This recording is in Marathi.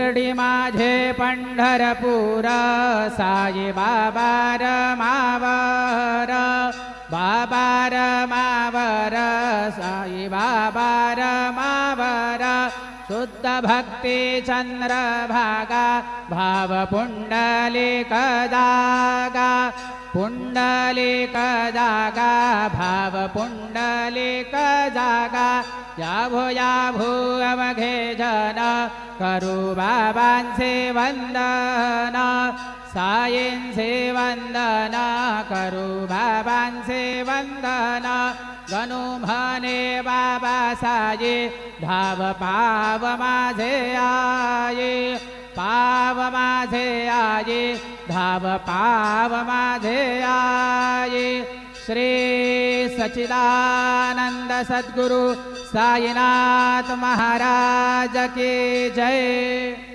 शिर्डी माझे पंढरपूर साई बाबा रमावर बाबा रमावर साई बाबा रमावर शुद्ध भक्ती चंद्रभागा भाव पुंडलिक जागा पुंडलिक जागा भाव पुंडलिक जागा या भू अवघे जन करू बाबांचे वंदन साईंचे वंदन करू बाबांचे वंदन गणू म्हणे बाबा साई धाव पाव माझे आई पाव माझे आई धाव पाव माझे आई श्री सच्चिदानंद सद्गुरु साईनाथ महाराज की जय।